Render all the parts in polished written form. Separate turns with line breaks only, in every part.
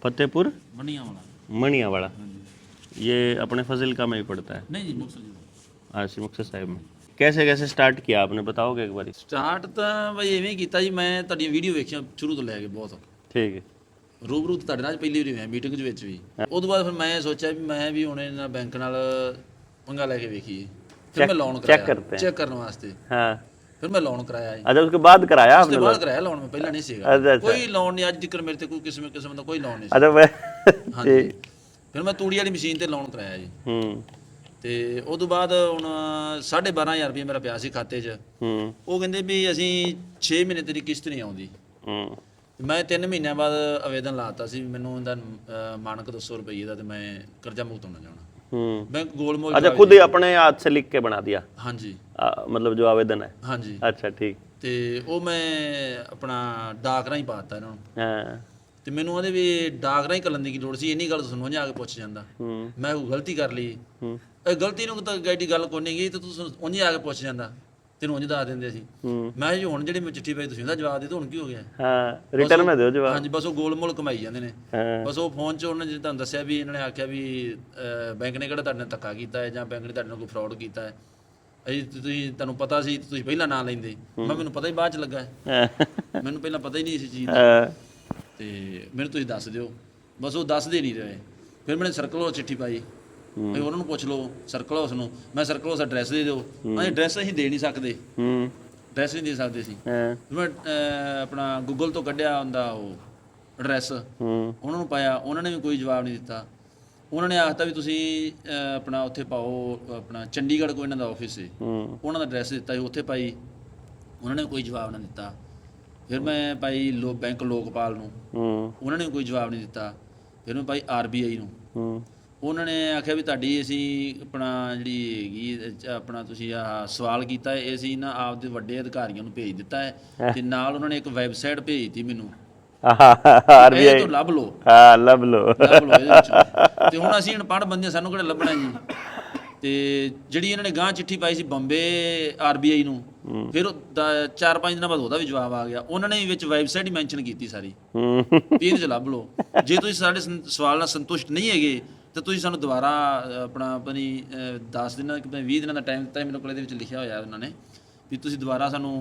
फतेहपुर
मनिया वाला।
मणियावाड़ा। ये अपने फजिलका में ही पड़ता है।
नहीं जी मुक्तसर जी
हाँ मुक्तसर साहिब में। कैसे कैसे स्टार्ट किया आपने, बताओगे एक बार?
ਸਟਾਰਟ ਤਾਂ ਬਈ ਐਵੇਂ ਹੀ ਕੀਤਾ ਜੀ। ਮੈਂ ਤੁਹਾਡੀਆਂ ਵੀਡੀਓ ਵੇਖੀਆਂ ਸ਼ੁਰੂ ਤੋਂ ਲੈ ਕੇ ਬਹੁਤ
ठीक है।
ਰੂਬਰੂ ਤਾਂ ਤੁਹਾਡੇ ਨਾਲ ਪਹਿਲੀ ਵਾਰੀ ਹੋਇਆ ਮੀਟਿੰਗ ਦੇ ਵਿੱਚ ਵੀ। ਉਸ ਤੋਂ ਬਾਅਦ ਫਿਰ ਮੈਂ ਸੋਚਿਆ ਵੀ ਮੈਂ ਵੀ ਹੁਣ ਇਹਨਾਂ ਬੈਂਕ ਨਾਲ ਪੰਗਾ ਲੈ ਕੇ ਵੇਖੀਏ। ਫਿਰ ਮੈਂ ਲੋਨ ਕਰਾਇਆ ਚੈੱਕ ਕਰਨ ਵਾਸਤੇ।
हाँ
ਫਿਰ ਮੈਂ ਲੋਨ ਕਰਾਇਆ ਜੀ।
अच्छा उसके बाद कराया
ਉਸ ਤੋਂ ਬਾਅਦ ਕਰਾਇਆ ਲੋਨ। ਮੈਂ ਪਹਿਲਾਂ ਨਹੀਂ ਸੀਗਾ ਕੋਈ ਲੋਨ ਨਹੀਂ। ਅੱਜ ਤੱਕ ਮੇਰੇ ਤੇ ਕੋਈ ਕਿਸਮ ਦਾ ਕੋਈ ਲੋਨ ਨਹੀਂ ਸੀ।
अच्छा मैं
ਹਾਂਜੀ ਫਿਰ ਮੈਂ ਤੂੜੀ ਵਾਲੀ ਮਸ਼ੀਨ ਤੇ ਲੋਨ ਕਰਾਇਆ ਜੀ। ਤੇ ਉਸ ਤੋਂ ਬਾਅਦ ਹੁਣ 12,500 ਰੁਪਏ ਮੇਰਾ ਪਿਆ ਸੀ ਖਾਤੇ 'ਚ। ਉਹ ਕਹਿੰਦੇ ਵੀ ਅਸੀਂ 6 ਮਹੀਨੇ ਤੇਰੀ ਕਿਸ਼ਤ ਨਹੀਂ ਆਉਂਦੀ। ਮੈਂ 3 ਮਹੀਨਿਆਂ ਬਾਅਦ ਆਵੇਦਨ ਲਾਤਾ ਸੀ ਵੀ ਮੈਨੂੰ ਇਹਦਾ ਮਾਨਕ 200 ਰੁਪਏ ਦਾ, ਤੇ ਮੈਂ ਕਰਜ਼ਾ ਮੁਕਤ ਹੋਣਾ ਚਾਹਣਾ। ਬੈਂਕ ਗੋਲਮੋਲ।
अच्छा खुद ही अपने हाथ से लिख के बना दिया?
ਹਾਂਜੀ
मतलब जो आवेदन है।
ਹਾਂਜੀ
अच्छा ठीक।
ਤੇ ਉਹ ਮੈਂ ਆਪਣਾ ਡਾਕ ਰਾਹੀਂ ਪਾਤਾ ਇਹਨਾਂ ਨੂੰ।
हाँ
ਤੇ ਮੈਨੂੰ ਉਹਦੇ ਵੀ ਡਾਕ ਰਾਹੀਂ ਕਰਨ ਦੀ ਕੀ ਲੋੜ ਸੀ? ਇੰਨੀ ਗੱਲ ਤੁਹਾਨੂੰ ਉਂਝ ਆ ਕੇ ਪੁੱਛ ਜਾਂਦਾ। ਮੈਂ ਕੋਈ ਗਲਤੀ ਕਰ ਲਈ, ਇਹ ਗਲਤੀ ਨੂੰ ਤਾਂ ਗਾਈਡੀ ਗੱਲ ਕੋਈ ਨਹੀਂ ਗਈ ਤੇ ਤੂੰ ਉਂਝ ਆ ਕੇ ਪੁੱਛ ਜਾਂਦਾ, ਤੈਨੂੰ ਉਂਝ ਦੱਸ ਦਿੰਦੇ ਸੀ। ਮੈਂ ਜੀ ਹੁਣ ਜਿਹੜੀ ਮੈਂ ਚਿੱਠੀ ਪਾਈ ਤੁਸੀਂ ਉਹਦਾ ਜਵਾਬ ਦੇ ਦਿਓ, ਹੁਣ ਕੀ ਹੋ ਗਿਆ?
हाँ रिटर्न में दो जवाब।
ਹਾਂਜੀ ਬਸ ਉਹ ਗੋਲਮੋਲ ਕਮਾਈ ਜਾਂਦੇ ਨੇ। ਬਸ ਉਹ ਫੋਨ 'ਚ ਉਹਨਾਂ ਨੇ ਤੁਹਾਨੂੰ ਦੱਸਿਆ ਵੀ ਇਹਨਾਂ ਨੇ ਆਖਿਆ ਵੀ ਬੈਂਕ ਨੇ ਕਿਹੜਾ ਤੁਹਾਡੇ ਨਾਲ ਧੱਕਾ ਕੀਤਾ ਹੈ ਜਾਂ ਬੈਂਕ ਨੇ ਤੁਹਾਡੇ ਨਾਲ ਕੋਈ ਫਰਾਡ ਕੀਤਾ ਹੈ। ਅਸੀਂ ਤੁਸੀਂ ਤੁਹਾਨੂੰ ਪਤਾ ਸੀ ਤੁਸੀਂ ਪਹਿਲਾਂ ਨਾਂ ਲੈਂਦੇ। ਮੈਨੂੰ ਪਤਾ ਹੀ ਬਾਅਦ 'ਚ ਲੱਗਾ ਹੈ। ਮੈਨੂੰ ਪਹਿਲਾਂ ਪਤਾ ਹੀ ਨਹੀਂ ਇਸ ਚੀਜ਼ ਦਾ। ਤੇ ਮੈਨੂੰ ਤੁਸੀਂ ਦੱਸ ਦਿਓ। ਬਸ ਉਹ ਦੱਸਦੇ ਨਹੀਂ ਰਹੇ। ਫਿਰ ਮੈंने ਸਰਕਲ ਹਾਊਸ ਚਿੱਠੀ ਪਾਈ ਵੀ ਉਹਨਾਂ ਨੂੰ ਪੁੱਛ ਲਓ ਸਰਕਲ ਹਾਊਸ ਨੂੰ। ਮੈਂ ਸਰਕਲ ਹਾਊਸ ਐਡਰੈਸ ਦੇ ਦਿਓ। ਅਸੀਂ ਐਡਰੈਸ ਅਸੀਂ ਦੇ ਨਹੀਂ ਸਕਦੇ, ਐਡਰੈਸ ਨਹੀਂ ਦੇ ਸਕਦੇ ਸੀ। ਮੈਂ ਆਪਣਾ ਗੂਗਲ ਤੋਂ ਕੱਢਿਆ ਹੁੰਦਾ ਉਹ ਐਡਰੈਸ, ਉਹਨਾਂ ਨੂੰ ਪਾਇਆ। ਉਹਨਾਂ ਨੇ ਵੀ ਕੋਈ ਜਵਾਬ ਨਹੀਂ ਦਿੱਤਾ। ਉਹਨਾਂ ਨੇ ਆਖਤਾ ਵੀ ਤੁਸੀਂ ਆਪਣਾ ਉੱਥੇ ਪਾਓ, ਆਪਣਾ ਚੰਡੀਗੜ੍ਹ ਕੋਈ ਇਹਨਾਂ ਦਾ ਆਫਿਸ ਸੀ, ਉਹਨਾਂ ਦਾ ਐਡਰੈਸ ਦਿੱਤਾ ਸੀ, ਉੱਥੇ ਪਾਈ। ਉਹਨਾਂ ਨੇ ਕੋਈ ਜਵਾਬ ਨਾ ਦਿੱਤਾ। ਫਿਰ ਮੈਂ ਪਾਈ ਬੈਂਕ ਲੋਕਪਾਲ ਨੂੰ, ਉਹਨਾਂ ਨੇ ਕੋਈ ਜਵਾਬ ਨਹੀਂ ਦਿੱਤਾ। ਫਿਰ ਮੈਂ ਪਾਈ RBI ਨੂੰ, ਉਹਨਾਂ ਨੇ ਆਖਿਆ ਵੀ ਤੁਹਾਡੀ ਅਸੀਂ ਆਪਣਾ ਜਿਹੜੀ ਹੈਗੀ ਆਪਣਾ ਤੁਸੀਂ ਆਹ ਸਵਾਲ ਕੀਤਾ ਹੈ, ਅਸੀਂ ਨਾ ਆਪਦੇ ਵੱਡੇ ਅਧਿਕਾਰੀਆਂ ਨੂੰ ਭੇਜ ਦਿੱਤਾ ਹੈ। ਤੇ ਨਾਲ ਉਹਨਾਂ ਨੇ ਇੱਕ ਵੈਬਸਾਈਟ ਭੇਜਤੀ ਮੈਨੂੰ, ਇਹ ਤੋਂ ਲੱਭ ਲਓ।
हाँ लब लो।
ਇਹਦੇ ਵਿੱਚੋਂ। ਤੇ ਹੁਣ ਅਸੀਂ ਅਨਪੜ੍ਹ ਬੰਦੇ, ਸਾਨੂੰ ਕਿਹੜਾ ਲੱਭਣਾ ਜੀ। ਤੇ ਜਿਹੜੀ ਇਹਨਾਂ ਨੇ ਗਾਂ ਚਿੱਠੀ ਪਾਈ ਸੀ ਬੰਬੇ RBI ਨੂੰ, ਫਿਰ 4-5 ਦਿਨਾਂ ਬਾਅਦ ਉਹਦਾ ਵੀ ਜਵਾਬ ਆ ਗਿਆ। ਉਹਨਾਂ ਨੇ ਵਿੱਚ ਵੈਬਸਾਈਟ ਹੀ ਮੈਂਸ਼ਨ ਕੀਤੀ ਸਾਰੀ ਵੀ ਇਹਦੇ 'ਚ ਲੱਭ ਲਓ। ਜੇ ਤੁਸੀਂ ਸਾਡੇ ਸਵਾਲ ਨਾਲ ਸੰਤੁਸ਼ਟ ਨਹੀਂ ਹੈਗੇ ਤਾਂ ਤੁਸੀਂ ਸਾਨੂੰ ਦੁਬਾਰਾ ਆਪਣੀ 10 ਦਿਨਾਂ ਕਿ 20 ਦਿਨਾਂ ਦਾ ਟਾਈਮ ਦਿੱਤਾ। ਮੇਰੇ ਕੋਲ ਇਹਦੇ ਵਿੱਚ ਲਿਖਿਆ ਹੋਇਆ ਉਹਨਾਂ ਨੇ ਵੀ ਤੁਸੀਂ ਦੁਬਾਰਾ ਸਾਨੂੰ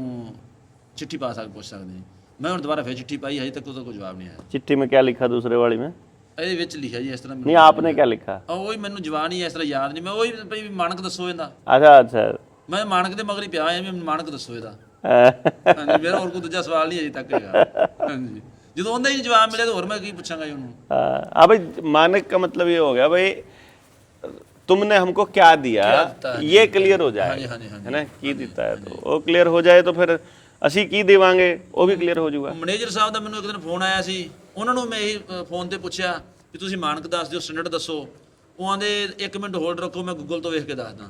ਚਿੱਠੀ ਪੁੱਛ ਸਕਦੇ। ਮੈਂ ਹੁਣ ਦੁਬਾਰਾ ਫਿਰ ਚਿੱਠੀ ਪਾਈ, ਹਜੇ ਤੱਕ ਉਹਦਾ ਕੋਈ ਜਵਾਬ ਨਹੀਂ ਆਇਆ।
चिट्ठी में क्या लिखा दूसरे वाली में?
ਇਹਦੇ ਵਿੱਚ ਲਿਖਿਆ ਜੀ ਇਸ ਤਰ੍ਹਾਂ।
नहीं आपने क्या लिखा?
ਉਹੀ ਮੈਨੂੰ ਜਵਾਬ ਨਹੀਂ ਇਸ ਤਰ੍ਹਾਂ ਯਾਦ ਨਹੀਂ। ਮੈਂ ਉਹੀ ਵੀ ਮਾਨਕ ਦੱਸੋ ਇਹਦਾ।
अच्छा अच्छा।
ਮੈਂ ਮਾਨਕ ਦੇ ਮਗਰ ਹੀ ਪਿਆ ਹੋਇਆ ਵੀ ਮਾਨਕ ਦੱਸੋ ਇਹਦਾ। ਹਾਂਜੀ ਮੇਰਾ ਹੋਰ ਕੋਈ ਦੂਜਾ ਸਵਾਲ ਨਹੀਂ ਅਜੇ ਤੱਕ ਹੈਗਾ। ਹਾਂਜੀ ਜਦੋਂ ਉਹਦਾ ਹੀ ਜਵਾਬ ਮਿਲਿਆ ਤਾਂ ਹੋਰ ਮੈਂ ਕੀ ਪੁੱਛਾਂਗਾ ਜੀ ਉਹਨੂੰ।
हाँ भाई मानक का मतलब ये हो गया भाई तुमने हमको क्या दिया ये क्लियर हो जाए, है ना? की दिता है तो वो क्लियर हो जाए तो फिर ਅਸੀਂ ਕੀ ਦੇਵਾਂਗੇ ਉਹ ਵੀ ਕਲੀਅਰ ਹੋ ਜਾਊਗਾ।
ਮੈਨੇਜਰ ਸਾਹਿਬ ਦਾ ਮੈਨੂੰ ਇੱਕ ਦਿਨ ਫੋਨ ਆਇਆ ਸੀ। ਉਹਨਾਂ ਨੂੰ ਮੈਂ ਇਹ ਫੋਨ ਤੇ ਪੁੱਛਿਆ ਵੀ ਤੁਸੀਂ ਮਾਨਕ ਦੱਸ ਦਿਓ, ਸਟੈਂਡਰਡ ਦੱਸੋ। ਉਹ ਆਂਦੇ 1 ਮਿੰਟ ਹੋਲਡ ਰੱਖੋ, ਮੈਂ ਗੂਗਲ ਤੋਂ ਵੇਖ ਕੇ ਦੱਸਦਾ।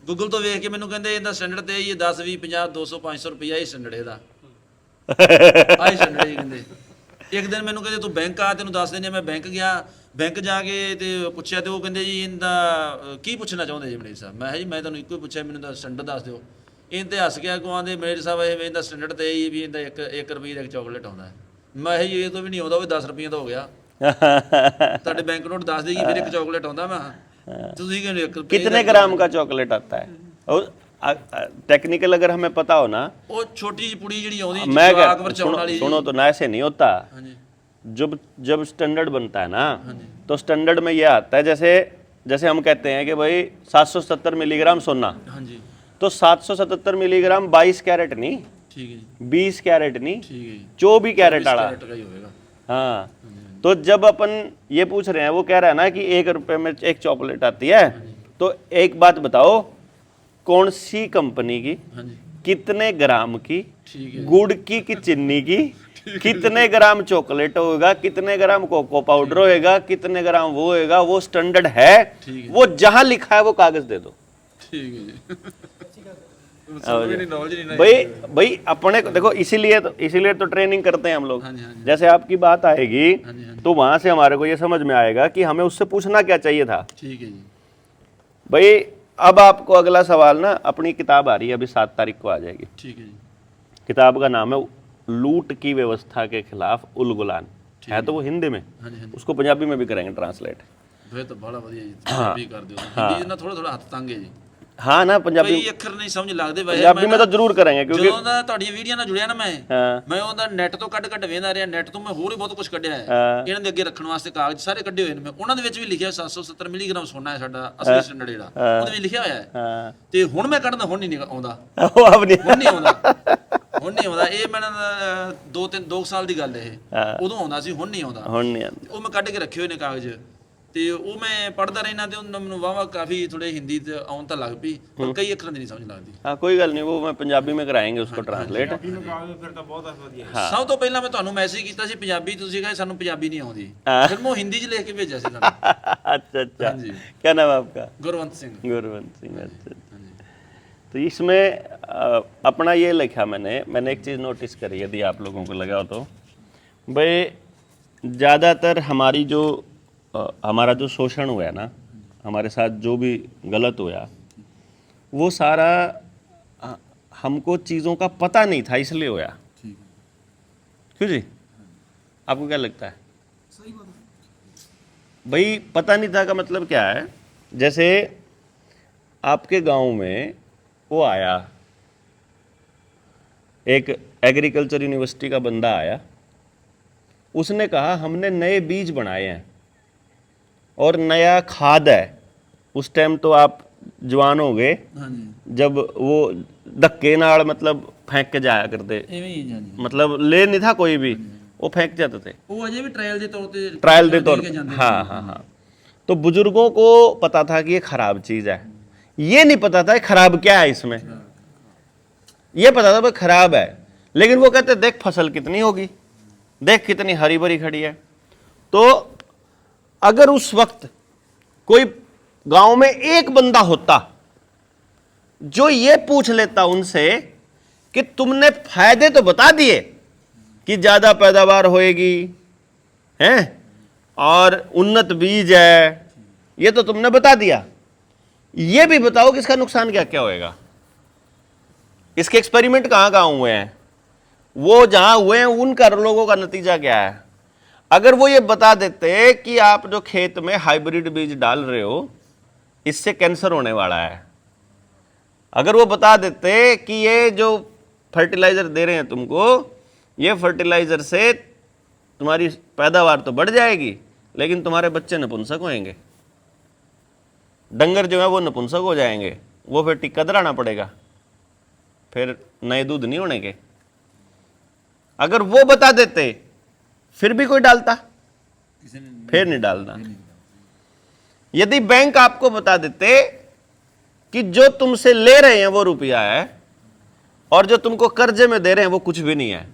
ਗੂਗਲ ਤੋਂ ਵੇਖ ਕੇ ਮੈਨੂੰ ਕਹਿੰਦੇ ਇਹਦਾ ਸਟੈਂਡਰਡ ਤੇ ਇਹ 10 20 50 200 500 ਰੁਪਈਆ ਇਹ ਸਟੈਂਡਰਡ ਇਹਦਾ ਆਈ ਸਟੈਂਡਰਡ। ਕਹਿੰਦੇ ਇੱਕ ਦਿਨ ਮੈਨੂੰ ਕਹਿੰਦੇ ਤੂੰ ਬੈਂਕ ਆ, ਤੈਨੂੰ ਦੱਸ ਦਿੰਦੇ। ਮੈਂ ਬੈਂਕ ਗਿਆ, ਬੈਂਕ ਜਾ ਕੇ ਤੇ ਪੁੱਛਿਆ ਤੇ ਉਹ ਕਹਿੰਦੇ ਜੀ ਇਹਦਾ ਕੀ ਪੁੱਛਣਾ ਚਾਹੁੰਦੇ ਜੀ ਮੈਨੇਜਰ ਸਾਹਿਬ? ਮੈਂ ਕਿਹਾ ਜੀ ਮੈਂ ਤੁਹਾਨੂੰ ਇੱਕੋ ਹੀ ਪੁੱਛਿਆ, ਮੈਨੂੰ ਤਾਂ ਸਟੈਂਡਰਡ ਦੱਸ ਦਿਓ। ਇਹਦੇ ਹੱਸ ਕੇ ਅੱਗੋਂ ਆਂਦੇ ਮੈਨੇਜਰ ਸਾਹਿਬ ਇਹ ਇਹਦਾ ਸਟੈਂਡਰਡ ਤੇ ਇਹ ਵੀ ਇਹਦਾ 1 ਰੁਪਏ ਦਾ ਇੱਕ ਚਾਕਲੇਟ ਆਉਂਦਾ। ਮੈਂ ਕਿਹਾ ਜੀ ਇਹ ਤੋਂ ਵੀ ਨਹੀਂ ਆਉਂਦਾ, ਉਹ ਵੀ 10 ਰੁਪਈਆ ਦਾ ਹੋ ਗਿਆ। ਤੁਹਾਡੇ ਬੈਂਕ ਨੋਟ ਦੱਸ ਦੇਗੀ ਫਿਰ ਇੱਕ ਚਾਕਲੇਟ ਆਉਂਦਾ। ਮੈਂ ਤੁਸੀਂ ਕਹਿੰਦੇ 1 ਰੁਪਏ।
कितने ग्राम का चॉकलेट आता है? और टेक्निकल अगर हमें पता हो ना,
ਉਹ ਛੋਟੀ ਜਿਹੀ ਪੁੜੀ ਜਿਹੜੀ ਆਉਂਦੀ
मैं
ਜਵਾਕ ਵਰਚਾਉਣ ਵਾਲੀ।
सुनो तो ना ऐसे नहीं होता।
ਹਾਂਜੀ
जब जब स्टैंडर्ड बनता है ना तो स्टैंडर्ड में ये आता है जैसे जैसे हम कहते हैं कि भाई 770 मिलीग्राम सोना,
ਹਾਂਜੀ
तो 777 मिलीग्राम 22 कैरेट नहीं,
ਠੀਕ ਹੈ ਜੀ
20 कैरेट नहीं,
ਠੀਕ ਹੈ ਜੀ
24 कैरेट वाला।
कैरेट का ही होगा।
हाँ तो जब अपन ये पूछ रहे हैं, वो कह रहा है ना कि 1 रुपए में एक चॉकलेट आती है, तो एक बात बताओ कौन सी कंपनी की,
ਹਾਂਜੀ
कितने ग्राम की,
ठीक है।
गुड़ की चीनी की, कितने ग्राम चॉकलेट होगा, कितने ग्राम कोको पाउडर होएगा, कितने ग्राम वो होएगा, वो स्टैंडर्ड है। वो जहां लिखा है वो कागज दे दो।
ठीक है जी।
भाई अपने को देखो, इसीलिए तो ट्रेनिंग करते हैं हम लोग। जैसे आपकी बात आएगी तो वहां से हमारे को ये समझ में आएगा कि हमें उससे पूछना क्या चाहिए था।
ठीक है जी।
भाई अब आपको अगला सवाल ना, अपनी किताब आ रही है अभी 7 तारीख को आ जाएगी।
ठीक है जी।
किताब का नाम है लूट की व्यवस्था के खिलाफ उल गुलान। है तो वो हिंदी में, उसको पंजाबी में भी करेंगे ट्रांसलेट।
ਫਿਰ ਤਾਂ ਬੜਾ ਵਧੀਆ ਜੀ, ਪੰਜਾਬੀ ਕਰ ਦਿਓ। ਹਿੰਦੀ ਨਾਲ ਥੋੜਾ ਹੱਥ ਤੰਗ ਹੈ ਜੀ,
हाँ ना पंजाबी,
ਕਈ ਅੱਖਰ ਨਹੀਂ ਸਮਝ ਲੱਗਦੇ। ਵੈਸੇ
पंजाबी में तो जरूर करेंगे क्योंकि
ਜਦੋਂ ਦਾ ਤੁਹਾਡੀਆਂ ਵੀਡੀਓ ਨਾਲ ਜੁੜਿਆ ਨਾ ਮੈਂ ਉਹਦਾ ਨੈਟ ਤੋਂ ਕੱਢ ਵੇਖਦਾ ਰਿਹਾ। ਨੈਟ ਤੋਂ ਮੈਂ ਹੋਰ ਹੀ ਬਹੁਤ ਕੁਝ ਕੱਢਿਆ ਹੈ ਇਹਨਾਂ ਦੇ ਅੱਗੇ ਰੱਖਣ ਵਾਸਤੇ, ਕਾਗਜ਼ ਸਾਰੇ ਕੱਢੇ ਹੋਏ ਨੇ ਮੈਂ। ਉਹਨਾਂ ਦੇ ਵਿੱਚ ਵੀ ਲਿਖਿਆ 770 ਮਿਲੀਗ੍ਰਾਮ ਸੋਨਾ ਹੈ ਸਾਡਾ ਅਸਲੀ ਸਟੈਂਡਰਡ ਜਿਹੜਾ, ਉਹਦੇ ਵਿੱਚ ਲਿਖਿਆ ਹੋਇਆ ਹੈ। ਤੇ ਹੁਣ ਮੈਂ ਕੱਢਦਾ, ਹੁਣ ਨਹੀਂ ਆਉਂਦਾ, ਹੁਣ ਨਹੀਂ ਆਉਂਦਾ। ਇਹ ਮੈਨੂੰ 2 ਸਾਲ ਦੀ ਗੱਲ ਇਹ, ਉਦੋਂ ਆਉਂਦਾ ਸੀ, ਹੁਣ ਨਹੀਂ ਆਉਂਦਾ। ਉਹ ਮੈਂ ਕੱਢ ਕੇ ਰੱਖੇ ਹੋਏ ਨੇ ਕਾਗਜ਼, ਤੇ ਉਹ ਮੈਂ ਪੜ੍ਹਦਾ ਰਹਿਣਾ ਤੇ ਉਹਨਾਂ ਮੈਨੂੰ ਵਾਵਾ ਕਾਫੀ ਥੋੜੇ ਹਿੰਦੀ ਤੇ ਆਉਣ ਤਾਂ ਲੱਗ ਪਈ, ਪਰ ਕਈ ਅੱਖਰਾਂ ਦੀ ਨਹੀਂ ਸਮਝ ਲੱਗਦੀ।
हाँ कोई गल नहीं, वो मैं पंजाबी में कराएंगे उसको ट्रांसलेट।
ਸਭ ਤੋਂ ਪਹਿਲਾਂ ਮੈਂ ਤੁਹਾਨੂੰ ਮੈਸੇਜ ਕੀਤਾ ਸੀ ਪੰਜਾਬੀ, ਤੁਸੀਂ ਕਹੇ ਸਾਨੂੰ ਪੰਜਾਬੀ ਨਹੀਂ ਆਉਂਦੀ, ਫਿਰ ਮੈਂ ਹਿੰਦੀ 'ਚ ਲਿਖ ਕੇ ਭੇਜਿਆ ਸੀ ਤੁਹਾਨੂੰ।
अच्छा अच्छा, क्या नाम है आपका?
ਗੁਰਵੰਤ ਸਿੰਘ।
गुरवंत सिंह, अच्छा। तो इसमें अपना ये लिखा मैंने एक चीज़ नोटिस करी, यदि आप लोगों को लगा हो तो, भाई ज़्यादातर हमारा जो शोषण हुआ है ना, हमारे साथ जो भी गलत हुआ, वो सारा हमको चीज़ों का पता नहीं था इसलिए हुआ। क्यों जी, आपको क्या लगता है?
सही बात है
भाई पता नहीं था का मतलब क्या है? जैसे आपके गांव में वो आया, एक एग्रीकल्चर यूनिवर्सिटी का बंदा आया, उसने कहा हमने नए बीज बनाए हैं और नया खाद है। उस टाइम तो आप जवान हो गए जब वो धक्के नाल मतलब फेंक के जाया करते, मतलब ले नहीं था कोई भी, वो फेंक जाते थे।
वो अजय भी ट्रायल के तौर पे,
हाँ हाँ हाँ। तो बुजुर्गों को पता था कि ये खराब चीज़ है, ये नहीं पता था खराब क्या है इसमें। ये पता था भाई खराब है, लेकिन वो कहते देख फसल कितनी होगी, देख कितनी हरी भरी खड़ी है। तो अगर उस वक्त कोई गांव में एक बंदा होता जो ये पूछ लेता उनसे कि तुमने फायदे तो बता दिए कि ज्यादा पैदावार होएगी हैं और उन्नत बीज है, ये तो तुमने बता दिया, ये भी बताओ कि इसका नुकसान क्या क्या होएगा, इसके एक्सपेरिमेंट कहां कहां हुए हैं, वो जहां हुए हैं उनका लोगों का नतीजा क्या है। अगर वो ये बता देते कि आप जो खेत में हाइब्रिड बीज डाल रहे हो इससे कैंसर होने वाला है, अगर वो बता देते कि ये जो फर्टिलाइजर दे रहे हैं तुमको, ये फर्टिलाइजर से तुम्हारी पैदावार तो बढ़ जाएगी लेकिन तुम्हारे बच्चे नपुंसक होंगे, डंगर जो है वो नपुंसक हो जाएंगे, वो फिर टिक्का दराना पड़ेगा, फिर नए दूध नहीं होने के। अगर वो बता देते फिर भी कोई डालता, फिर नहीं डालना। यदि बैंक आपको बता देते कि जो तुमसे ले रहे हैं वो रुपया है और जो तुमको कर्जे में दे रहे हैं वो कुछ भी नहीं है,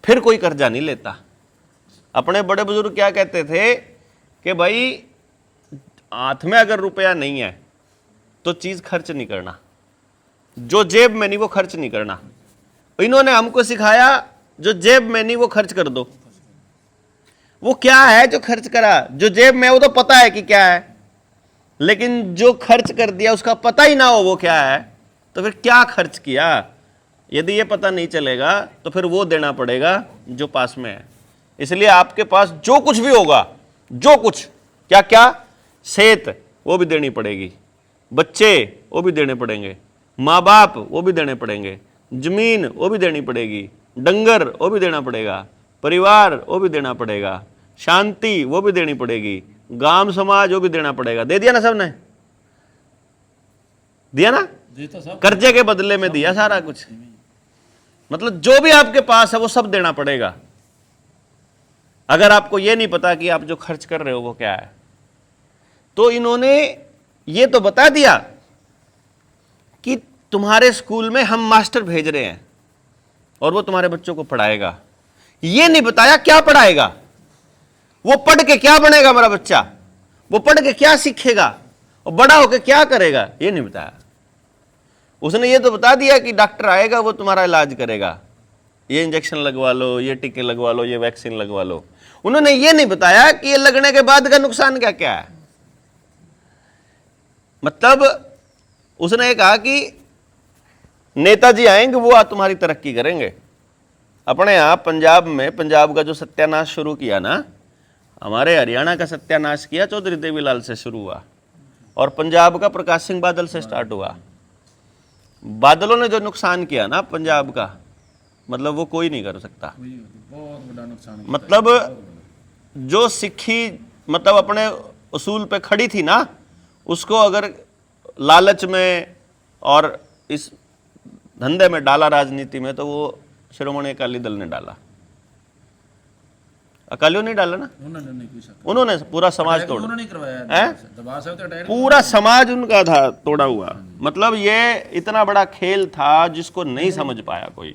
फिर कोई कर्जा नहीं लेता। अपने बड़े बुजुर्ग क्या कहते थे कि भाई हाथ में अगर रुपया नहीं है तो चीज खर्च नहीं करना, जो जेब में नहीं वो खर्च नहीं करना। इन्होंने हमको सिखाया जो जेब में नहीं वो खर्च कर दो। वो क्या है जो खर्च करा, जो जेब में वो तो पता है कि क्या है, लेकिन जो खर्च कर दिया उसका पता ही ना हो वो क्या है, तो फिर क्या खर्च किया। यदि ये पता नहीं चलेगा तो फिर वो देना पड़ेगा जो पास में है। इसलिए आपके पास जो कुछ भी होगा, जो कुछ क्या क्या, सेहत वो भी देनी पड़ेगी, बच्चे वो भी देने पड़ेंगे, माँ बाप वो भी देने पड़ेंगे, जमीन वो भी देनी पड़ेगी, डंगर वो भी देना पड़ेगा, परिवार वो भी देना पड़ेगा, शांति वो भी देनी पड़ेगी, गांव समाज वो भी देना पड़ेगा। दे दिया ना सबने, दिया ना, कर्जे के बदले में दिया सारा कुछ। मतलब जो भी आपके पास है वो सब देना पड़ेगा, अगर आपको ये नहीं पता कि आप जो खर्च कर रहे हो वो क्या है। तो इन्होंने ये तो बता दिया कि तुम्हारे स्कूल में हम मास्टर भेज रहे हैं और वो तुम्हारे बच्चों को पढ़ाएगा, ये नहीं बताया क्या पढ़ाएगा, वो पढ़ के क्या बनेगा मेरा बच्चा, वो पढ़ के क्या सीखेगा और बड़ा होकर क्या करेगा, ये नहीं बताया। उसने ये तो बता दिया कि डॉक्टर आएगा वो तुम्हारा इलाज करेगा, ये इंजेक्शन लगवा लो, ये टीके लगवा लो, ये वैक्सीन लगवा लो। उन्होंने ये नहीं बताया कि ये लगने के बाद का नुकसान क्या क्या है। मतलब उसने कहा कि नेताजी आएंगे वो तुम्हारी तरक्की करेंगे, अपने यहाँ पंजाब में, पंजाब का जो सत्यानाश शुरू किया ना, हमारे हरियाणा का सत्यानाश किया चौधरी देवीलाल से शुरू हुआ, और पंजाब का प्रकाश सिंह बादल से स्टार्ट हुआ। बादलों ने जो नुकसान किया ना पंजाब का, मतलब वो कोई नहीं कर सकता।
बहुत बड़ा नुकसान।
मतलब जो सिक्खी मतलब अपने उसूल पे खड़ी थी ना, उसको अगर लालच में और इस धंधे में डाला राजनीति में, तो वो शिरोमणि अकाली दल ने डाला। अकालियों ने डाला ना,
उन्होंने नहीं कुछ
उन्होंने पूरा समाज तोड़ा,
उन्होंने नहीं करवाया
हैं?
दबाव से तो अटैक
पूरा समाज उनका था तोड़ा हुआ। मतलब ये इतना बड़ा खेल था जिसको नहीं समझ पाया कोई।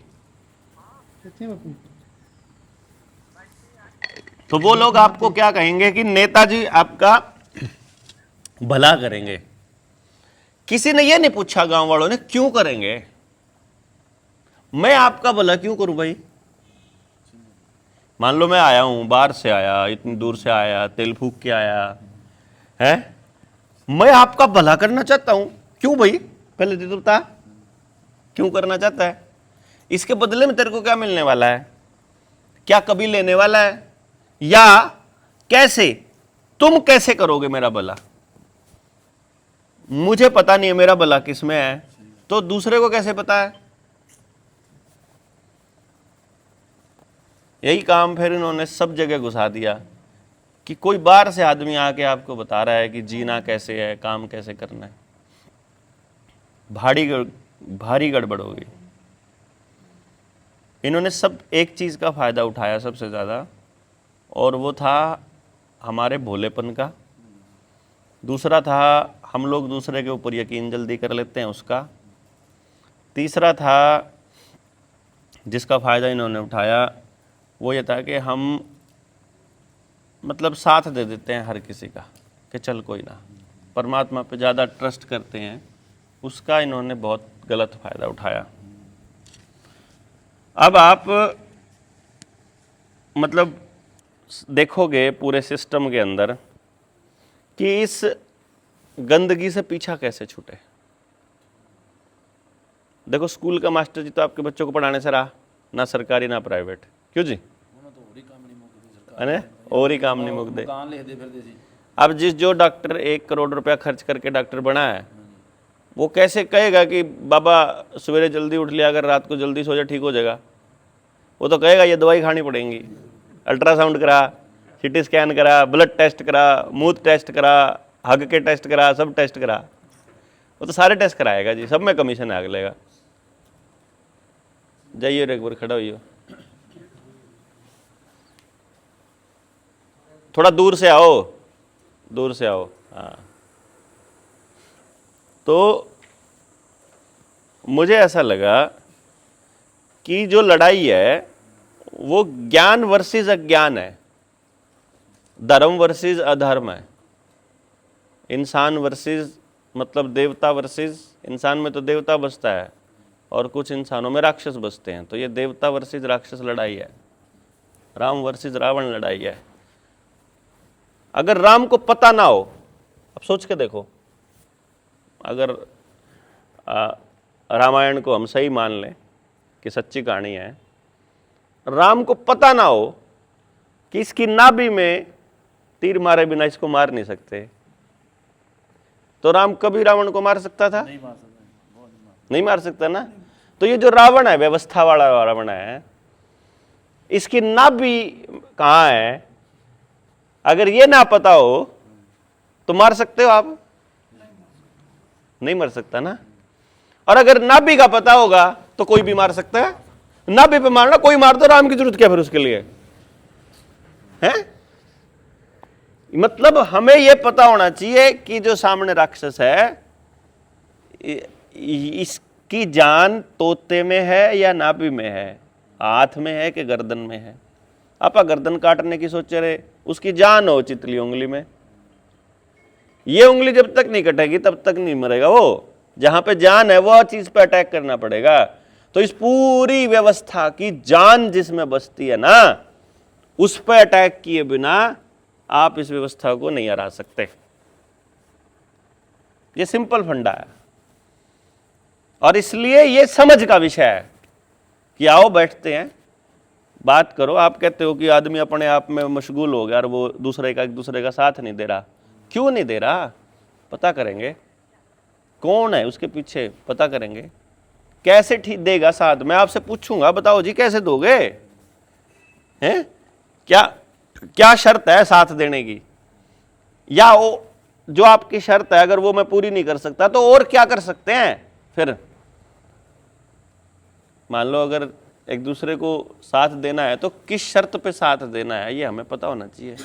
तो वो लोग आपको क्या कहेंगे कि नेताजी आपका भला करेंगे। किसी ने ये नहीं पूछा गांव वालों ने क्यों करेंगे, मैं आपका भला क्यों करूं भाई। मान लो मैं आया हूं, बाहर से आया, इतनी दूर से आया, तेल फूक के आया है, मैं आपका भला करना चाहता हूं, क्यों भाई, पहले तो बता क्यों करना चाहता है। इसके बदले में तेरे को क्या मिलने वाला है, क्या कभी लेने वाला है, या कैसे, तुम कैसे करोगे मेरा भला। मुझे पता नहीं है मेरा भला किस में है, तो दूसरे को कैसे पता है। यही काम फिर इन्होंने सब जगह घुसा दिया कि कोई बाहर से आदमी आके आपको बता रहा है कि जीना कैसे है, काम कैसे करना है। भारी गड़बड़ हो गई। इन्होंने सब एक चीज का फायदा उठाया सबसे ज्यादा, और वो था हमारे भोलेपन का। दूसरा था हम लोग दूसरे के ऊपर यकीन जल्दी कर लेते हैं उसका। तीसरा था जिसका फायदा इन्होंने उठाया, वो ये था कि हम मतलब साथ दे देते हैं हर किसी का कि चल कोई ना, परमात्मा पे ज़्यादा ट्रस्ट करते हैं, उसका इन्होंने बहुत गलत फायदा उठाया। अब आप मतलब देखोगे पूरे सिस्टम के अंदर कि इस गंदगी से पीछा कैसे छूटे। देखो स्कूल का मास्टर जी तो आपके बच्चों को पढ़ाने से रहा, ना सरकारी ना प्राइवेट, क्यों जी, अरे और ही काम नहीं मुकदे। अब जिस जो डॉक्टर 1 करोड़ रुपया खर्च करके डॉक्टर बना है, वो कैसे कहेगा कि बाबा सवेरे जल्दी उठ लिया अगर रात को जल्दी सो जा ठीक हो जाएगा। वो तो कहेगा ये दवाई खानी पड़ेगी, अल्ट्रासाउंड करा, सीटी स्कैन करा, ब्लड टेस्ट करा, मूत्र टेस्ट करा, हग के टेस्ट करा, सब टेस्ट करा। वो तो सारे टेस्ट कराएगा जी, सब में कमीशन आग लेगा। जाइए एक बार खड़ा होइए, थोड़ा दूर से आओ, दूर से आओ। हाँ, तो मुझे ऐसा लगा कि जो लड़ाई है वो ज्ञान वर्सेस अज्ञान है, धर्म वर्सेस अधर्म है, इंसान वर्सेस मतलब देवता वर्सेस, इंसान में तो देवता बसता है और कुछ इंसानों में राक्षस बसते हैं। तो ये देवता वर्सेस राक्षस लड़ाई है, राम वर्सेस रावण लड़ाई है। अगर राम को पता ना हो, अब सोच के देखो, अगर रामायण को हम सही मान लें कि सच्ची कहानी है, राम को पता ना हो कि इसकी नाभि में तीर मारे बिना इसको मार नहीं सकते, तो राम कभी रावण को मार सकता था? नहीं मार सकता ना। तो ये जो रावण है, व्यवस्था वाला रावण है, इसकी नाभि कहाँ है, अगर ये ना पता हो तो मार सकते हो आप? नहीं मार सकता ना। और अगर नाभि का पता होगा तो कोई भी मार सकता है। नाभि पे मारना, कोई मार दो, राम की जरूरत क्या फिर उसके लिए है। मतलब हमें यह पता होना चाहिए कि जो सामने राक्षस है इसकी जान तोते में है या नाभि में है, हाथ में है कि गर्दन में है। आप गर्दन काटने की सोच रहे, उसकी जान हो चितली उंगली में। ये उंगली जब तक नहीं कटेगी तब तक नहीं मरेगा वो। जहां पे जान है वो चीज पे अटैक करना पड़ेगा। तो इस पूरी व्यवस्था की जान जिसमें बसती है ना, उस पर अटैक किए बिना आप इस व्यवस्था को नहीं हरा सकते। ये सिंपल फंडा है, और इसलिए ये समझ का विषय है कि आओ बैठते हैं बात करो। आप कहते हो कि आदमी अपने आप में मशगूल हो गया और वो एक दूसरे का साथ नहीं दे रहा। क्यों नहीं दे रहा? पता करेंगे कौन है उसके पीछे, पता करेंगे। कैसे ठीक देगा साथ? मैं आपसे पूछूंगा, बताओ जी कैसे दोगे? हैं? क्या शर्त है साथ देने की? या वो जो आपकी शर्त है अगर वो मैं पूरी नहीं कर सकता तो और क्या कर सकते हैं फिर? मान लो अगर एक दूसरे को साथ देना है तो किस शर्त पे साथ देना है ये हमें पता होना चाहिए।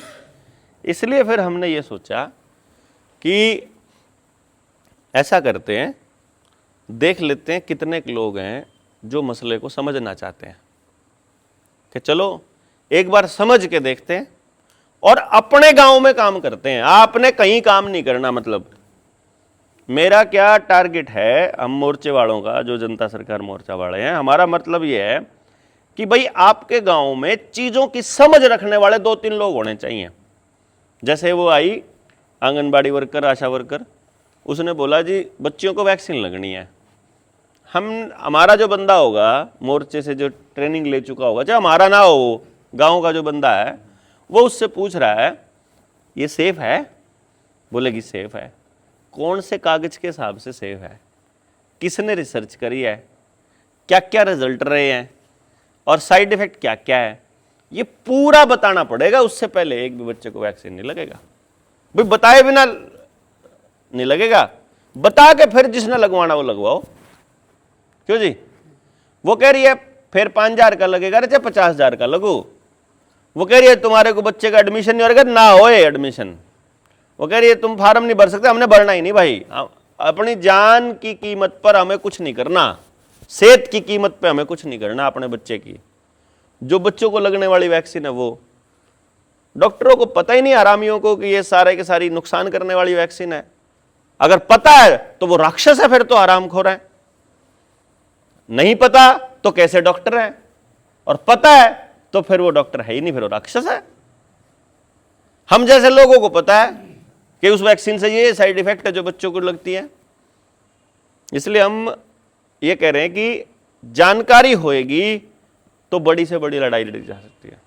इसलिए फिर हमने ये सोचा कि ऐसा करते हैं, देख लेते हैं कितने लोग हैं जो मसले को समझना चाहते हैं, कि चलो एक बार समझ के देखते हैं और अपने गांव में काम करते हैं। आपने कहीं काम नहीं करना। मतलब मेरा क्या टारगेट है, हम मोर्चे वालों का, जो जनता सरकार मोर्चा वाले हैं, हमारा मतलब ये है कि भाई आपके गांव में चीजों की समझ रखने वाले 2-3 लोग होने चाहिए। जैसे वो आई आंगनबाड़ी वर्कर, आशा वर्कर, उसने बोला जी बच्चियों को वैक्सीन लगनी है। हमारा जो बंदा होगा मोर्चे से, जो ट्रेनिंग ले चुका होगा, चाहे हमारा ना हो, गांव का जो बंदा है, वो उससे पूछ रहा है ये सेफ है? बोलेगी सेफ है। कौन से कागज के हिसाब से सेफ है? किसने रिसर्च करी है? क्या क्या रिजल्ट रहे हैं और साइड इफेक्ट क्या क्या है? ये पूरा बताना पड़ेगा। उससे पहले एक भी बच्चे को वैक्सीन नहीं लगेगा। भाई बताए बिना नहीं लगेगा, बता के फिर जिसने लगवाना वो लगवाओ। क्यों जी? वो कह रही है फिर 5,000 का लगेगा, अरे चाहे 50,000 का लगो। वो कह रही है तुम्हारे को बच्चे का एडमिशन नहीं होगा, ना होए एडमिशन। वो कह रही है तुम फार्म नहीं भर सकते, हमने भरना ही नहीं भाई। अपनी जान की कीमत पर हमें कुछ नहीं करना, सेहत की कीमत पे हमें कुछ नहीं करना अपने बच्चे की। जो बच्चों को लगने वाली वैक्सीन है वो डॉक्टरों को पता ही नहीं, हरामियों को, कि ये सारे के सारी नुकसान करने वाली वैक्सीन है। अगर पता है तो वो राक्षस है, फिर तो हरामखोर है। नहीं पता तो कैसे डॉक्टर है? और पता है तो फिर वो डॉक्टर है ही नहीं, फिर वो राक्षस है। हम जैसे लोगों को पता है कि उस वैक्सीन से ये साइड इफेक्ट है जो बच्चों को लगती है। इसलिए हम ये कह रहे हैं कि जानकारी होएगी तो बड़ी से बड़ी लड़ाई लड़ी जा सकती है।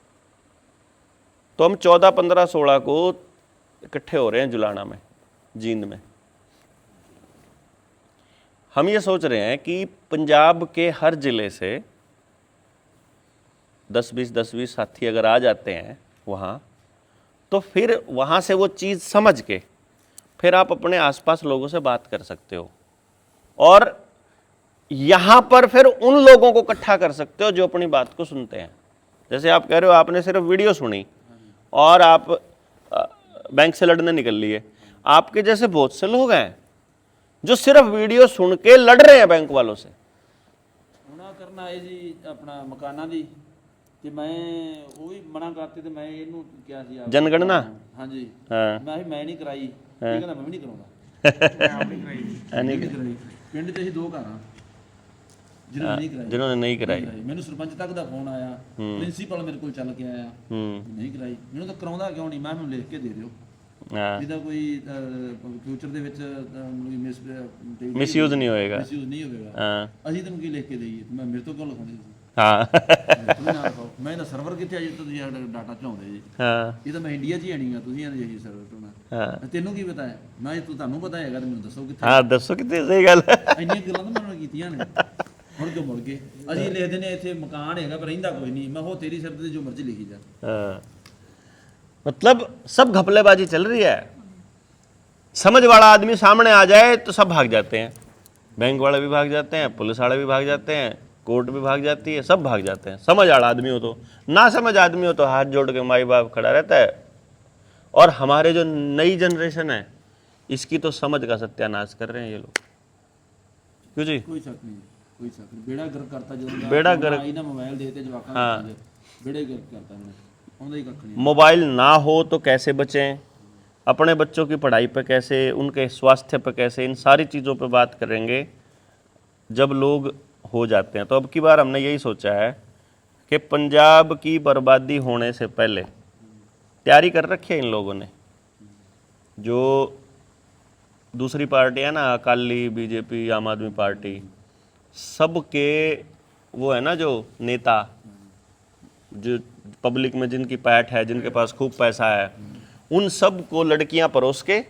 तो हम 14, 15, 16 को इकट्ठे हो रहे हैं जुलाना में, जींद में। हम ये सोच रहे हैं कि पंजाब के हर जिले से 10-20 साथी अगर आ जाते हैं वहाँ, तो फिर वहाँ से वो चीज़ समझ के फिर आप अपने आसपास लोगों से बात कर सकते हो और यहाँ पर फिर उन लोगों को इकट्ठा कर सकते हो जो अपनी बात को सुनते हैं। जैसे आप कह रहे हो आपने सिर्फ वीडियो सुनी और आप बैंक से लड़ने निकल लिए। आपके जैसे बहुत से लोग हैं जो सिर्फ वीडियो सुन के लड़ रहे हैं बैंक वालों से।
ਉਹਨਾਂ ਕਰਨਾ ਹੈ ਜੀ ਆਪਣਾ ਮਕਾਨਾਂ ਦੀ, ਤੇ ਮੈਂ ਉਹ ਵੀ ਮਨਾ ਕਰਤੇ, ਤੇ ਮੈਂ ਇਹਨੂੰ ਕਿਹਾ ਸੀ
जनगणना
ਹਾਂਜੀ
हाँ
ਮੈਂ ਨਹੀਂ ਕਰਾਈ। ਇਹ ਕਹਿੰਦਾ ਮੈਂ ਵੀ ਨਹੀਂ ਕਰਾਉਂਦਾ। ਮੈਂ ਆਪ ਨਹੀਂ ਕਰਾਈ। ਪਿੰਡ 'ਚ ਅਸੀਂ 2 ਘਰ ਆ ਜਿਹਨਾਂ ਨੇ ਨਹੀਂ ਕਰਾਈ।
जिन्होंने नहीं कराई।
ਮੈਨੂੰ ਸਰਪੰਚ ਤੱਕ ਦਾ ਫੋਨ ਆਇਆ, ਪ੍ਰਿੰਸੀਪਲ ਮੇਰੇ ਕੋਲ ਚੱਲ ਕੇ ਆਇਆ, ਨਹੀਂ ਕਰਾਈ। ਮੈਨੂੰ ਤਾਂ ਕਰਾਉਂਦਾ ਕਿਉਂ ਨਹੀਂ? ਮੈਂ ਮੈਨੂੰ ਲਿਖ ਕੇ ਦੇ ਦਿਓ
हाँ
ਜਿਹਦਾ ਕੋਈ ਫਿਊਚਰ ਦੇ ਵਿੱਚ
मिसयूज नहीं होएगा।
ਮਿਸਯੂਜ਼ ਨਹੀਂ ਹੋਵੇਗਾ।
हाँ
ਅਸੀਂ ਤੈਨੂੰ ਕੀ ਲਿਖ ਕੇ ਦੇਈਏ? ਮੈਂ ਮੇਰੇ ਤੋਂ ਕਿਉਂ ਲਿਖਾਉਂਦੇ ਤੁਸੀਂ?
हाँ
ਤੁਸੀਂ ਨਾ ਲਿਖਾਓ। ਮੈਂ ਇਹਦਾ ਸਰਵਰ ਕਿੱਥੇ ਆ ਜੀ? ਤੁਸੀਂ ਸਾਡਾ ਡਾਟਾ ਚਲਾਉਂਦੇ ਜੀ।
हाँ
ਇਹ ਤਾਂ ਮੈਂ ਇੰਡੀਆ 'ਚ ਹੀ ਆਣੀ ਆ, ਤੁਸੀਂ ਇਹਦੇ ਇਹੀ ਸਰਵਰ ਤੋਂ।
हाँ
ਤੈਨੂੰ ਕੀ ਪਤਾ ਹੈ? ਮੈਂ ਤੁਹਾਨੂੰ ਪਤਾ ਹੈਗਾ ਤੇ ਮੈਨੂੰ ਦੱਸੋ ਕਿੱਥੇ।
हाँ दसो कितनी सही गल है।
ਇੰਨੀਆਂ ਗੱਲਾਂ ਤਾਂ ਮੈਨੂੰ ਕੀਤੀਆਂ ਨੇ। ਮੁੜ ਕੇ ਅਸੀਂ ਲਿਖ ਦਿੰਦੇ ਇੱਥੇ ਮਕਾਨ ਹੈਗਾ ਪਰ ਰਹਿੰਦਾ ਕੋਈ ਨਹੀਂ। ਮੈਂ ਹੋ ਤੇਰੀ ਸਿਰ ਤੇ ਜੋ ਮਰਜ਼ੀ ਲਿਖੀ ਜਾ।
हाँ। मतलब सब घपलेबाजी चल रही है। समझ वाला आदमी सामने आ जाए तो सब भाग जाते हैं। बैंक वाले भी भाग जाते हैं, पुलिस वाले भी भाग जाते हैं, कोर्ट भी भाग जाती है, सब भाग जाते हैं। समझ वाला आदमी हो तो, ना समझ आदमी हो तो हाथ जोड़ के माई बाप खड़ा रहता है। और हमारे जो नई जनरेशन है इसकी तो समझ का सत्यानाश कर रहे हैं ये लोग। क्यों जी?
ਕੋਈ ਸ਼ੱਕ ਨਹੀਂ, ਕੋਈ ਸ਼ੱਕ ਨਹੀਂ। ਬੇੜਾ ਗਰਕ ਕਰਤਾ ਜਦੋਂ
बेड़ा गर्क।
ਆਈ ਨਾ ਮੋਬਾਈਲ ਦੇ ਤੇ ਜਵਾਕਾਂ
हाँ।
ਨੂੰ ਬੇੜੇ ਗਰਕ ਕਰਤਾ ਉਹਨੇ। ਉਹਦਾ ਹੀ ਕੱਖ ਨਹੀਂ।
मोबाइल ना हो तो कैसे बचें, अपने बच्चों की पढ़ाई पे कैसे, उनके स्वास्थ्य पे कैसे, इन सारी चीज़ों पे बात करेंगे जब लोग हो जाते हैं। तो अब की बार हमने यही सोचा है कि पंजाब की बर्बादी होने से पहले तैयारी कर रखी है इन लोगों ने। जो दूसरी पार्टी है ना, अकाली, बीजेपी, आम आदमी पार्टी, सब के वो है ना जो नेता, जो पब्लिक में जिनकी पैठ है, जिनके पास खूब पैसा है, उन सब को लड़कियां परोस के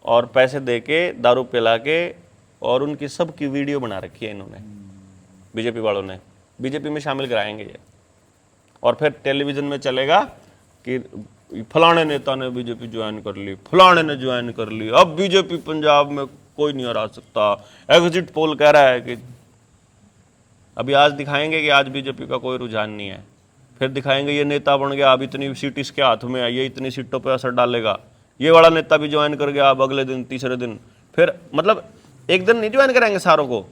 और पैसे दे के, दारू पिला के, और उनकी सब की वीडियो बना रखी है इन्होंने, बीजेपी वालों ने। बीजेपी में शामिल कराएंगे ये, और फिर टेलीविज़न में चलेगा कि फलाने नेता ने बीजेपी ज्वाइन कर ली, फलाने ने ज्वाइन कर ली, अब बीजेपी पंजाब में कोई नहीं हरा सकता। एग्जिट पोल कह रहा है कि अभी आज दिखाएंगे कि आज बीजेपी का कोई रुझान नहीं है, फिर दिखाएंगे ये नेता बन गया, अब इतनी सीट इसके हाथ में है, ये इतनी सीटों पर असर डालेगा, ये वाला नेता भी ज्वाइन कर गया, अब अगले दिन, तीसरे दिन, फिर मतलब एक दिन नहीं ज्वाइन कराएंगे सारों को,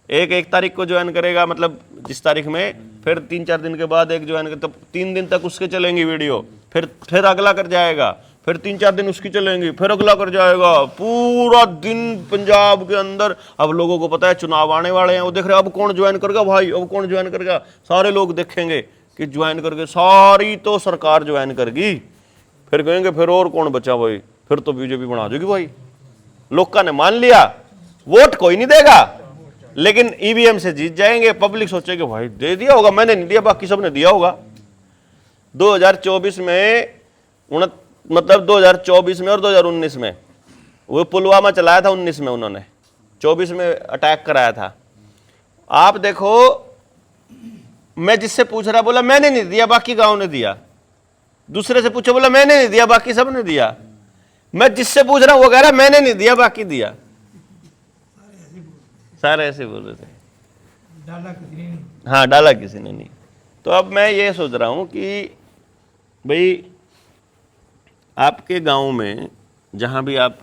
एक तारीख को ज्वाइन करेगा, मतलब जिस तारीख में, फिर 3-4 दिन के बाद एक ज्वाइन कर, तब 3 दिन तक उसके चलेंगी वीडियो, फिर अगला कर जाएगा, फिर 3-4 दिन उसकी चलेंगी, फिर अगला कर जाएगा, पूरा दिन पंजाब के अंदर। अब लोगों को पता है चुनाव आने वाले हैं, वो देख रहे हैं अब कौन ज्वाइन करेगा भाई, अब कौन ज्वाइन करेगा, सारे लोग देखेंगे कि ज्वाइन करके सारी तो सरकार ज्वाइन करेगी, फिर कहेंगे फिर और कौन बचा भाई, फिर तो बीजेपी बना देगी भाई। लोग ने मान लिया, वोट कोई नहीं देगा, लेकिन ईवीएम से जीत जाएंगे। पब्लिक सोचेगी भाई दे दिया होगा, मैंने नहीं दिया, बाकी सबने दिया होगा। 2024 में मतलब 2024 में और 2019 में वो पुलवामा चलाया था, 19 में उन्होंने, 24 में अटैक कराया था। आप देखो, मैं जिससे पूछ रहा बोला मैंने नहीं दिया, बाकी गांव ने दिया। दूसरे से पूछो, बोला मैंने नहीं दिया, बाकी सब ने दिया। मैं जिससे पूछ रहा हूं वो कह रहा मैंने नहीं दिया, बाकी दिया। सारे ऐसे बोल रहे थे,
डाला किसी ने नहीं।
हाँ, डाला किसी ने नहीं। तो अब मैं ये सोच रहा हूं कि भाई आपके गांव में जहां भी आप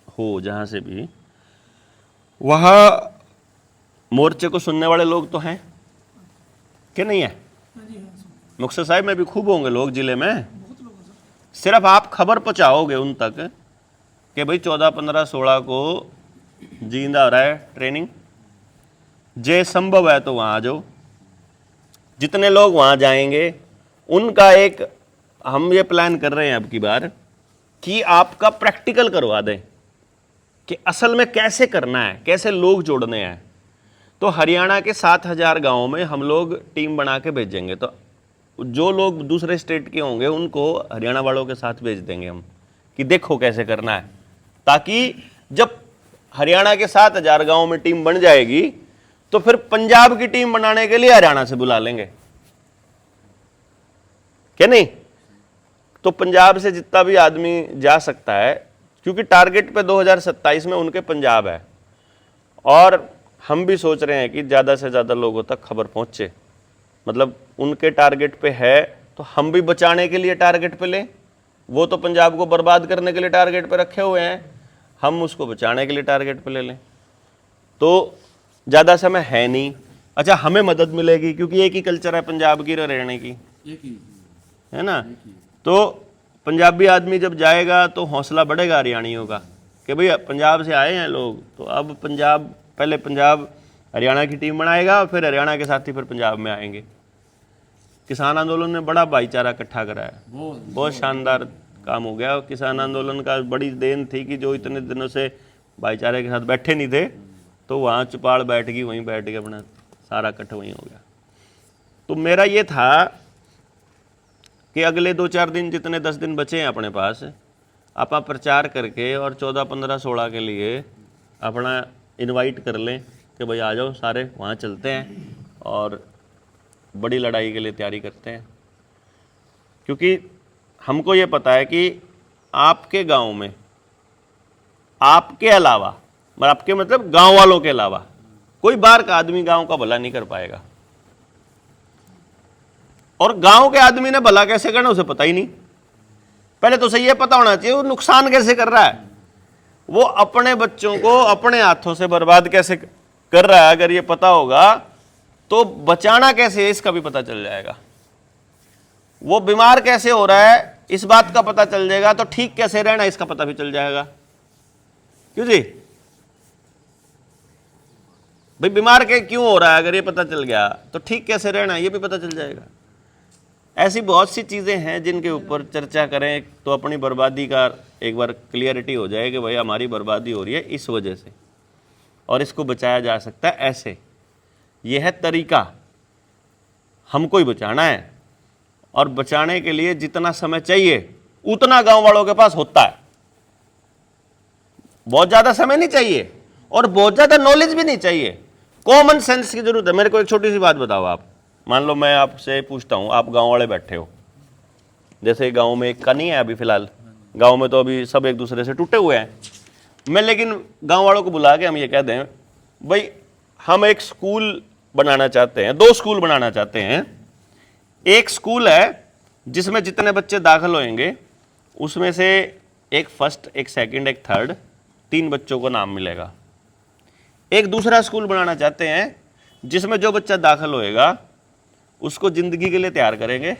हो, जहां से भी, वहां मोर्चे को सुनने वाले लोग तो हैं कि नहीं है?
हाँ जी, हाँ,
मुक्तसर साहिब में भी खूब होंगे लोग, जिले में।
बहुत लोग हैं सर।
सिर्फ आप खबर पहुंचाओगे उन तक कि भाई 14, 15, 16 को जींदा हो रहा है ट्रेनिंग, जे संभव है तो वहाँ आ जाओ। जितने लोग वहाँ जाएंगे उनका एक हम ये प्लान कर रहे हैं अब की बार कि आपका प्रैक्टिकल करवा दें कि असल में कैसे करना है, कैसे लोग जोड़ने हैं। तो हरियाणा के 7,000 गाँव में हम लोग टीम बना के भेजेंगे। तो जो लोग दूसरे स्टेट के होंगे उनको हरियाणा वालों के साथ भेज देंगे हम कि देखो कैसे करना है, ताकि जब हरियाणा के 7,000 गाँव में टीम बन जाएगी तो फिर पंजाब की टीम बनाने के लिए हरियाणा से बुला लेंगे, क्या नहीं? तो पंजाब से जितना भी आदमी जा सकता है, क्योंकि टारगेट पे 2027 में उनके पंजाब है, और हम भी सोच रहे हैं कि ज़्यादा से ज़्यादा लोगों तक खबर पहुँचे। मतलब उनके टारगेट पे है तो हम भी बचाने के लिए टारगेट पे लें। वो तो पंजाब को बर्बाद करने के लिए टारगेट पे रखे हुए हैं, हम उसको बचाने के लिए टारगेट पे ले लें। तो ज़्यादा समय है नहीं। अच्छा, हमें मदद मिलेगी क्योंकि एक ही कल्चर है पंजाब की और हरियाणा की, है ना? तो पंजाबी आदमी जब जाएगा तो हौसला बढ़ेगा हरियाणियों का कि भाई पंजाब से आए हैं लोग, तो अब पंजाब, पहले पंजाब हरियाणा की टीम बनाएगा, फिर हरियाणा के साथ ही फिर पंजाब में आएंगे। किसान आंदोलन ने बड़ा भाईचारा इकट्ठा कराया, बहुत शानदार काम हो गया। किसान आंदोलन का बड़ी देन थी कि जो इतने दिनों से भाईचारे के साथ बैठे नहीं थे, तो वहाँ चुपाड़ बैठ गई, वहीं बैठ के अपना सारा इकट्ठा वहीं हो गया। तो मेरा ये था कि अगले 2-4 दिन, जितने 10 दिन बचे हैं अपने पास, आप प्रचार करके और 14, 15, 16 के लिए अपना इनवाइट कर लें कि भाई आ जाओ सारे, वहाँ चलते हैं और बड़ी लड़ाई के लिए तैयारी करते हैं। क्योंकि हमको ये पता है कि आपके गांव में, आपके अलावा, आपके मतलब गांव वालों के अलावा, कोई बाहर का आदमी गांव का भला नहीं कर पाएगा। और गांव के आदमी ने भला कैसे करना उसे पता ही नहीं। पहले तो सही ये पता होना चाहिए वो नुकसान कैसे कर रहा है, वो अपने बच्चों को अपने हाथों से बर्बाद कैसे कर रहा है। अगर ये पता होगा तो बचाना कैसे है इसका भी पता चल जाएगा। वो बीमार कैसे हो रहा है इस बात का पता चल जाएगा, तो ठीक कैसे रहना इसका पता भी चल जाएगा। क्यों जी भाई, बीमार के क्यों हो रहा है अगर ये पता चल गया तो ठीक कैसे रहना ये भी पता चल जाएगा। ऐसी बहुत सी चीज़ें हैं जिनके ऊपर चर्चा करें तो अपनी बर्बादी का एक बार क्लियरिटी हो जाए कि भाई हमारी बर्बादी हो रही है इस वजह से, और इसको बचाया जा सकता है ऐसे। यह है तरीका। हमको ही बचाना है, और बचाने के लिए जितना समय चाहिए उतना गांव वालों के पास होता है। बहुत ज्यादा समय नहीं चाहिए और बहुत ज्यादा नॉलेज भी नहीं चाहिए, कॉमन सेंस की जरूरत है। मेरे को एक छोटी सी बात बताओ, आप मान लो मैं आपसे पूछता हूं, आप गांव वाले बैठे हो, जैसे गांव में एक का नहीं है अभी फिलहाल, गांव में तो अभी सब एक दूसरे से टूटे हुए हैं, मैं लेकिन गांव वालों को बुला के हम ये कह दें भाई हम एक स्कूल बनाना चाहते हैं, 2 स्कूल बनाना चाहते हैं। एक स्कूल है जिसमें जितने बच्चे दाखिल होंगे उसमें से एक फर्स्ट, एक सेकंड, एक थर्ड, 3 बच्चों को नाम मिलेगा। एक दूसरा स्कूल बनाना चाहते हैं जिसमें जो बच्चा दाखिल होएगा उसको जिंदगी के लिए तैयार करेंगे,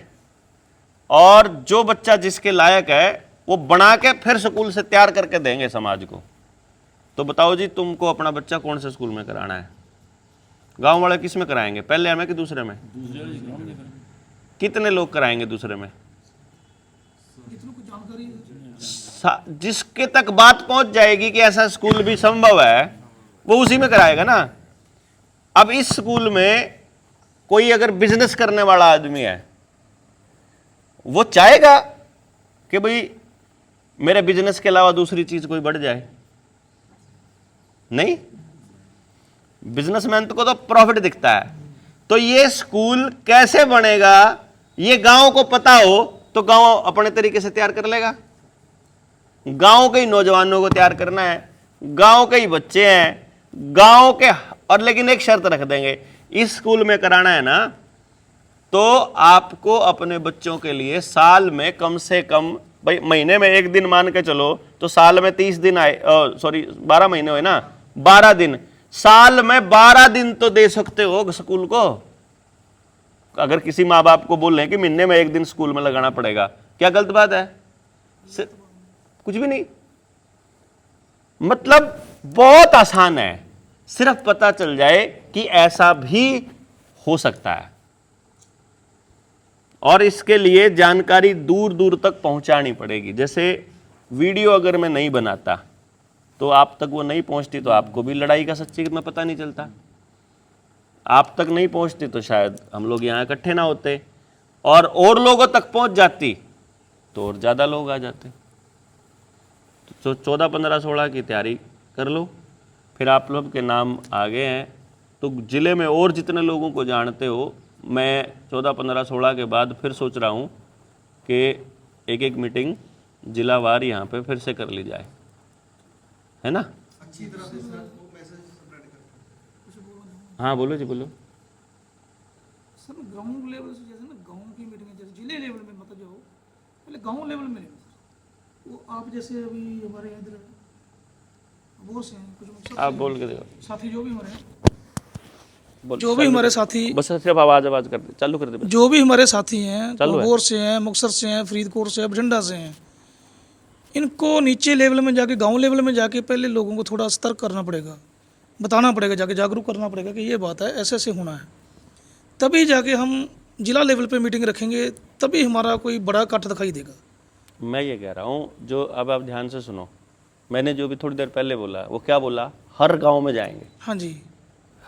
और जो बच्चा जिसके लायक है वो बना के फिर स्कूल से तैयार करके देंगे समाज को। तो बताओ जी, तुमको अपना बच्चा कौन से स्कूल में कराना है? गांव वाले किस में कराएंगे, पहले में कि दूसरे में? कितने लोग कराएंगे दूसरे में?
जितने को जानकारी है।
जिसके तक बात पहुंच जाएगी कि ऐसा स्कूल भी संभव है वो उसी में कराएगा ना। अब इस स्कूल में कोई अगर बिजनेस करने वाला आदमी है, वो चाहेगा कि भाई मेरे बिजनेस के अलावा दूसरी चीज कोई बढ़ जाए? नहीं, बिजनेसमैन को तो प्रॉफिट दिखता है। तो ये स्कूल कैसे बनेगा ये गांव को पता हो तो गांव अपने तरीके से तैयार कर लेगा। गांव के ही नौजवानों को तैयार करना है, गांव के ही बच्चे हैं, गांव के, और लेकिन एक शर्त रख देंगे, इस स्कूल में कराना है ना तो आपको अपने बच्चों के लिए साल में कम से कम, भाई महीने में 1 दिन मान के चलो तो साल में 30 दिन आए, सॉरी 12 महीने हुए ना, 12 दिन, साल में 12 दिन तो दे सकते हो स्कूल को। अगर किसी माँ बाप को बोल रहे हैं कि महीने में 1 दिन स्कूल में लगाना पड़ेगा, क्या गलत बात है? कुछ भी नहीं, मतलब बहुत आसान है, सिर्फ पता चल जाए कि ऐसा भी हो सकता है। और इसके लिए जानकारी दूर दूर तक पहुंचानी पड़ेगी। जैसे वीडियो अगर मैं नहीं बनाता तो आप तक वो नहीं पहुंचती, तो आपको भी लड़ाई का सच्ची में पता नहीं चलता। आप तक नहीं पहुंचती तो शायद हम लोग यहाँ इकट्ठे ना होते, और लोगों तक पहुंच जाती तो और ज़्यादा लोग आ जाते। तो 14, 15, 16 की तैयारी कर लो। फिर आप लोग के नाम आगे हैं तो ज़िले में और जितने लोगों को जानते हो, मैं 14, 15, 16 के बाद फिर सोच रहा हूँ कि एक मीटिंग जिलावार यहाँ पे फिर से कर ली जाए, है ना?
अच्छी तरह से सर वो मैसेज स्प्रेड करते हैं।
हाँ बोलो जी, बोलो।
सर गांव लेवल से, जैसे ना गांव की मीटिंग, जैसे जिले लेवल में मतलब जो पहले गांव लेवल में लेना सर। वो आप जैसे अभी हमारे इधर वो से हैं कुछ
आप बोल के देखो।
साथी जो भी हमारे हैं,
बोल,
जो भी हमारे साथी,
बस सिर्फ आवाज कर दे, चालू कर दे बस।
जो भी हमारे साथी हैं,
चालू है।
गोर से हैं, मुक्तसर से हैं, फरीदकोट से हैं, बठिंडा से हैं, इनको नीचे लेवल में जाके, गांव लेवल में जाके पहले लोगों को थोड़ा सतर्क करना पड़ेगा, बताना पड़ेगा, जाके जागरूक करना पड़ेगा कि ये बात है, ऐसे ऐसे होना है। तभी जाके हम जिला लेवल पे मीटिंग रखेंगे, तभी हमारा कोई बड़ा कट दिखाई देगा।
मैं ये कह रहा हूँ, जो अब आप ध्यान से सुनो, मैंने जो भी थोड़ी देर पहले बोला वो क्या बोला, हर गांव में जाएंगे।
हाँ जी,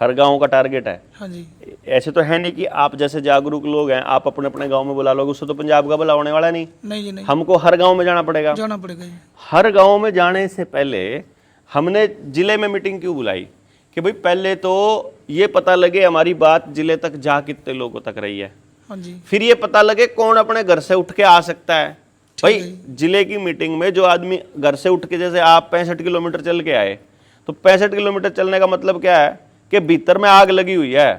हर गांव का टारगेट है।
हाँ जी,
ऐसे तो है नहीं कि आप जैसे जागरूक लोग हैं आप अपने अपने गांव में बुला लोगे, उससे तो पंजाब का भला होने वाला नहीं।
नहीं जी नहीं,
हमको हर गांव में जाना पड़ेगा।
जाना पड़ेगा जी।
हर गांव में जाने से पहले हमने जिले में मीटिंग क्यों बुलाई कि भाई पहले तो ये पता लगे हमारी बात जिले तक जा कितने लोगों तक रही है,
हाँ जी,
फिर ये पता लगे कौन अपने घर से उठ के आ सकता है। भाई जिले की मीटिंग में जो आदमी घर से उठ के, जैसे आप 65 किलोमीटर चल के आए, तो 65 किलोमीटर चलने का मतलब क्या है कि भीतर में आग लगी हुई है।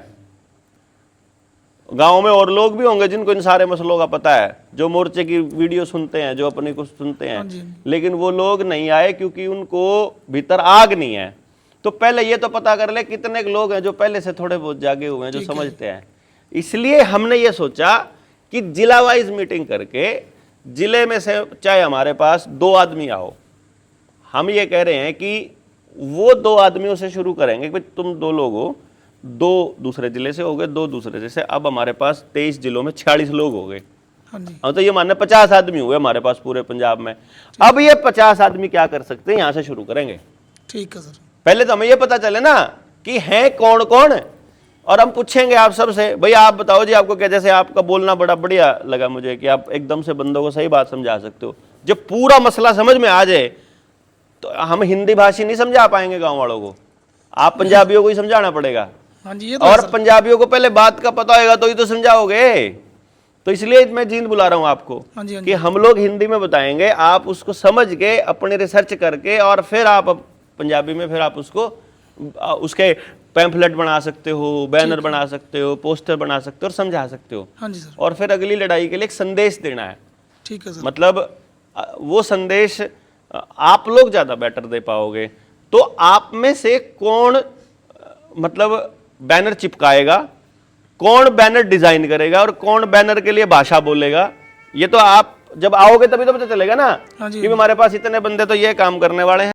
गांव में और लोग भी होंगे जिनको इन सारे मसलों का पता है, जो मोर्चे की वीडियो सुनते हैं, जो अपनी कुछ सुनते
हाँ
हैं,
जी,
लेकिन वो लोग नहीं आए क्योंकि उनको भीतर आग नहीं है। तो पहले ये तो पता कर ले कितने लोग हैं जो पहले से थोड़े बहुत जागे हुए हैं, जो समझते हैं। इसलिए हमने ये सोचा कि जिला वाइज मीटिंग करके जिले में से चाहे हमारे पास 2 आदमी आओ, हम ये कह रहे हैं कि वो 2 आदमियों से शुरू करेंगे कि तुम 2 लोग हो, 2 दूसरे जिले से हो गए, 2 दूसरे, जैसे अब हमारे पास 23 जिलों में 46 लोग हो गए।
हाँ जी,
हम तो ये मानने 50 आदमी हुए हमारे पास पूरे पंजाब में। अब ये 50 आदमी क्या कर सकते हैं, यहाँ से शुरू करेंगे।
ठीक है सर।
पहले तो हमें ये पता चले ना कि हैं कौन कौन, और हम पूछेंगे आप सबसे, भाई आप बताओ जी आपको क्या, जैसे आपका बोलना बड़ा बढ़िया लगा मुझे कि आप एकदम से बंदों को सही बात समझा सकते हो। जब पूरा मसला समझ में आ जाए तो हम हिंदी भाषी नहीं समझा पाएंगे गांव वालों को, आप पंजाबियों को ही समझाना पड़ेगा।
हाँ जी, ये तो है
और
सर।
पंजाबियों को पहले बात का पता होगा तो ही तो समझाओगे। तो इसलिए मैं जींद बुला रहा हूं आपको
हाँ जी, हाँ
कि हम लोग हिंदी में बताएंगे, आप उसको समझ के अपने रिसर्च करके और फिर आप पंजाबी में फिर आप उसको उसके पैम्फलेट बना सकते हो, बैनर बना सकते हो, पोस्टर बना सकते हो और समझा सकते हो।
हाँ जी सर,
और फिर अगली लड़ाई के लिए एक संदेश देना है।
ठीक है सर।
मतलब वो संदेश आप लोग ज्यादा बेटर दे पाओगे। तो आप में से कौन मतलब बैनर चिपकाएगा, कौन बैनर डिजाइन करेगा और कौन बैनर के लिए भाषा बोलेगा, ये तो आप जब आओगे तभी तो पता चलेगा ना
हाँ जी,
कि हमारे पास इतने बंदे तो ये काम करने वाले हैं।